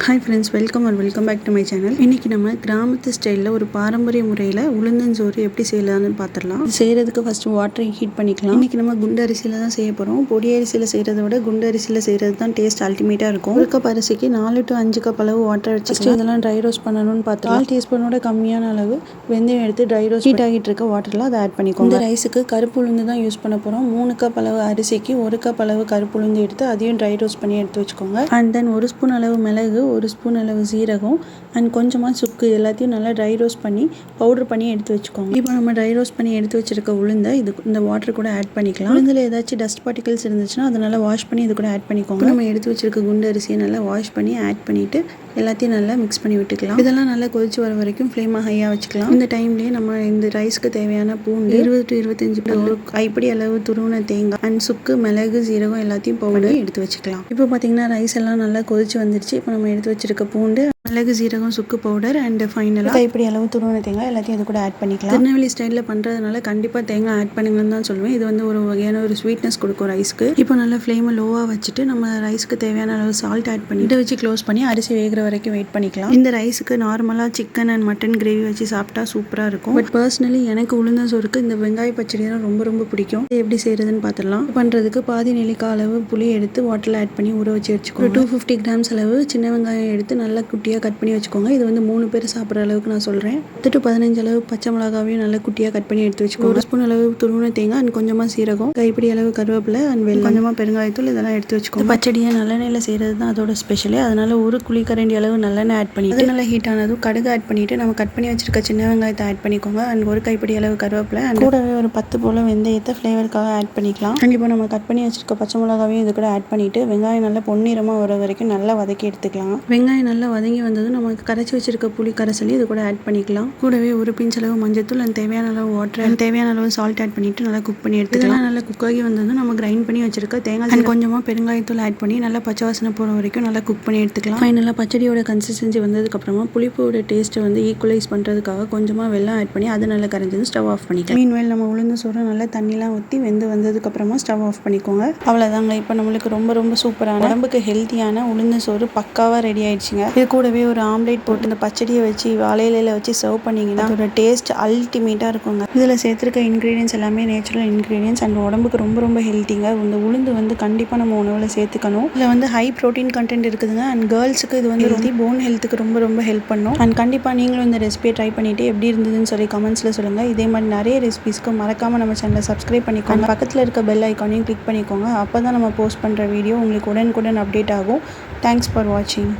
Hi friends, welcome back to my channel. இன்றைக்கி நம்ம கிராமத்து ஸ்டைலில் ஒரு பாரம்பரிய முறையில் உளுந்தஞ்சோறு எப்படி செய்யலாம்னு பார்த்துடலாம். செய்கிறதுக்கு ஃபஸ்ட்டு வாட்டரை ஹீட் பண்ணிக்கலாம். இன்றைக்கி நம்ம குண்டு அரிசியில் தான் செய்ய போகிறோம். பொடி அரிசியில் செய்கிறத விட குண்டு அரிசியில் செய்கிறது தான் டேஸ்ட் அல்டிமேட்டாக இருக்கும். ஒரு கப் அரிசிக்கு 4 to 5 கப் அளவு வாட்டர் வச்சுட்டு இதெல்லாம் ட்ரை ரோஸ்ட் பண்ணணும்னு பார்த்து 4 டீஸ்பூனோட கம்மியான அளவு வெந்தயம் எடுத்து ட்ரை ரோஸ்ட் ஹீட் ஆகிட்டு இருக்க வாட்டரில் அதை ஆட் பண்ணிக்கோங்க. இந்த ரைஸுக்கு கருப்பு உளுந்து தான் யூஸ் பண்ண போகிறோம். 3 கப் அளவு அரிசிக்கு 1 கப் அளவு கருப்பு உளுந்து எடுத்து அதையும் ட்ரை ரோஸ்ட் பண்ணி எடுத்து வச்சுக்கோங்க. அண்ட் தென் 1 ஸ்பூன் அளவு மிளகு, 1 ஸ்பூன் அளவு சீரகம் அண்ட் கொஞ்சமாக சுக்கு எல்லாத்தையும் நல்லா ட்ரை ரோஸ்ட் பண்ணி பவுடர் பண்ணி எடுத்து வச்சுக்கோங்க. இப்போ நம்ம ட்ரை ரோஸ்ட் பண்ணி எடுத்து வச்சிருக்க உளுந்தை இந்த வாட்டர் கூட ஆட் பண்ணிக்கலாம். உளுந்தில் ஏதாச்சும் டஸ்ட் பார்ட்டிகல்ஸ் இருந்துச்சுன்னா அதை நல்லா வாஷ் பண்ணி இது கூட ஆட் பண்ணிக்கோங்க. நம்ம எடுத்து வச்சிருக்க குண்டு அரிசியை நல்லா வாஷ் பண்ணி ஆட் பண்ணிட்டு எல்லாத்தையும் நல்லா மிக்ஸ் பண்ணி விட்டுக்கலாம். இதெல்லாம் நல்லா கொதிச்சு வர வரைக்கும் ஃப்ளேமை ஹையாக வச்சுக்கலாம். இந்த டைம்லேயே நம்ம இந்த ரைஸ்க்கு தேவையான பூண்டு 20 to 25 கைப்பிடி அளவு துருவின தேங்காய் அண்ட் சுக்கு, மிளகு, சீரகம் எல்லாத்தையும் பவுடர் எடுத்து வச்சுக்கலாம். இப்போ பார்த்தீங்கன்னா ரைஸ் எல்லாம் நல்லா கொதிச்சு வந்துருச்சு. இப்போ நம்ம எடுத்து வச்சிருக்க பூண்டு, மிளகு, சீரகம், சுக்கு பவுடர் அண்ட் ஃபைனலாக கைப்பிடி அளவு துருவின தேங்காய் எல்லாத்தையும் இது கூட ஆட் பண்ணிக்கலாம். திருநெல்வேலி ஸ்டைலில் பண்ணுறதுனால கண்டிப்பாக தேங்காய் ஆட் பண்ணுங்கன்னு தான் சொல்லுவேன். இது வந்து ஒரு வகையான ஒரு ஸ்வீட்னஸ் கொடுக்கும் ரைஸ்க்கு. இப்போ நல்லா ஃப்ளேமை லோவாக வச்சுட்டு நம்ம ரைஸ்க்கு தேவையான அளவு சால்ட் ஆட் பண்ணி இதை வச்சு க்ளோஸ் பண்ணி அரிசி வேகிற வரைக்கும் வெயிட் பண்ணிக்கலாம். இந்த ரைஸுக்கு நார்மலாக சிக்கன் அண்ட் மட்டன் கிரேவி வச்சு சாப்பிட்டா சூப்பராக இருக்கும். பட் பர்சனலி எனக்கு உளுந்தஞ்சோறுக்கு இந்த வெங்காய பச்சடி தான் ரொம்ப பிடிக்கும். இது எப்படி செய்யறதுன்னு பார்த்துடலாம். பண்ணுறதுக்கு பாதி நெல்லிக்காய் அளவு புளி எடுத்து வாட்டரில் ஆட் பண்ணி ஊற வச்சு வச்சுக்கோங்க. 250 கிராம்ஸ் அளவு சின்ன வெங்காயம் எடுத்து நல்லா குட்டியாக கட் பண்ணி வச்சுக்கோங்க. இது வந்து 3 பேர் சாப்பிட்ற அளவுக்கு நான் சொல்கிறேன். 10 to 15 அளவு பச்சை மிளகாவையும் நல்லா குட்டியாக கட் பண்ணி எடுத்து வச்சுக்கோங்க. 1 ஸ்பூன் அளவு துருவின தேங்காய் அண்ட் கொஞ்சமாக சீரகம், கைப்பிடி அளவு கருவேப்பிலை அண்ட் வெல்லம், கொஞ்சமாக பெருங்காயத்தூள் இதெல்லாம் எடுத்து வச்சுக்கோங்க. பச்சடியை நல்லெண்ணெயில் செய்கிறது தான் அதோட ஸ்பெஷலே. அதனால ஒரு குழிக்கரண்டி அளவு நல்லெண்ணெய் ஆட் பண்ணிட்டு நல்லா ஹீட் ஆனதும் கடுகு ஆட் பண்ணிட்டு நம்ம கட் பண்ணி வச்சிருக்க சின்ன வெங்காயத்தை ஆட் பண்ணிக்கோங்க. அண்ட் ஒரு கைப்பிடி அளவு கருவேப்பிலை அண்ட் கூடவே ஒரு 10 போல வெந்தயத்தை ஃப்ளேவருக்காக ஆட் பண்ணிக்கலாம். அண்ட் இப்போ நம்ம கட் பண்ணி வச்சிருக்க பச்சை மிளகாவையும் இது கூட ஆட் பண்ணிட்டு வெங்காயம் நல்லா பொன்னிறமாக வர வரைக்கும் நல்லா வதக்கி எடுத்துக்கலாம். வெங்காயம் நல்லா வதங்கி வந்ததும் நம்ம கரைச்சி வச்சிருக்க புளி கரைசலி இது கூட ஆட் பண்ணிக்கலாம். கூடவே ஒரு பிஞ்ச் அளவு மஞ்சத்தூள் அண்ட் தேவையான அளவு வாட்டர் அண்ட் தேவையான அளவு சால்ட் ஆட் பண்ணிட்டு நல்லா குக் பண்ணி எடுத்துக்கலாம். நல்லா குக் ஆகி வந்ததும் நம்ம கிரைண்ட் பண்ணி வச்சிருக்க தேங்காய் அண்ட் கொஞ்சமாக பெருங்காயத்தூள் ஆட் பண்ணி நல்லா பச்சை வாசனை போகிற வரைக்கும் நல்லா குக் பண்ணி எடுத்துக்கலாம். ஃபைனலாக பச்சடியோட கன்சிஸ்டன்சி வந்ததுக்கப்புறமா புளிப்போட டேஸ்ட்டை வந்து ஈக்குவலைஸ் பண்ணுறதுக்காக கொஞ்சமாக வெல்லம் ஆட் பண்ணி அதை நல்லா கரைஞ்சது ஸ்டவ் ஆஃப் பண்ணிக்கலாம். மீன்வேல் நம்ம உளுந்து சோறு நல்லா தண்ணிலாம் ஊற்றி வெந்து வந்ததுக்கப்புறமா ஸ்டவ் ஆஃப் பண்ணிக்கோங்க. அவ்வளோதாங்க. இப்போ நம்மளுக்கு ரொம்ப சூப்பரான உடம்புக்கு ஹெல்த்தியான உளுந்து சோறு பக்காவாக ரெடி ஆயிடுச்சுங்க. இது கூடவே ஒரு ஆம்லேட் போட்டு இந்த பச்சடியை வச்சு வாழையில வச்சு சர்வ் பண்ணிங்கன்னா அதோட டேஸ்ட் அல்டிமேட்டாக இருக்குங்க. இதில் சேர்த்துருக்க இன்க்ரீடியன்ஸ் எல்லாமே நேச்சுரல் இன்க்ரீடியன்ஸ் அண்ட் உடம்புக்கு ரொம்ப ஹெல்த்திங்க. இந்த உளுந்து வந்து கண்டிப்பாக நம்ம உணவில் சேர்த்துக்கணும். இதில் வந்து ஹை ப்ரோட்டீன் கண்டென்ட் இருக்குதுங்க. அண்ட் கேர்ள்ஸுக்கு இது வந்து ஹெல்த்தி, போன் ஹெல்த்துக்கு ரொம்ப ஹெல்ப் பண்ணும். அண்ட் கண்டிப்பாக நீங்களும் இந்த ரெசிபியை ட்ரை பண்ணிவிட்டு எப்படி இருந்ததுன்னு சொல்லி கமெண்ட்ஸில் சொல்லுங்கள். இதே மாதிரி நிறைய ரெசிபிஸ்க்கு மறக்காமல் நம்ம சேனலை சப்ஸ்கிரைப் பண்ணிக்கோங்க. பக்கத்தில் இருக்க பெல் ஐக்கானையும் கிளிக் பண்ணிக்கோங்க. அப்போ தான் நம்ம போஸ்ட் பண்ணுற வீடியோ உங்களுக்கு உடனுக்குடன் அப்டேட் ஆகும். தேங்க்ஸ் ஃபார் வாட்சிங்.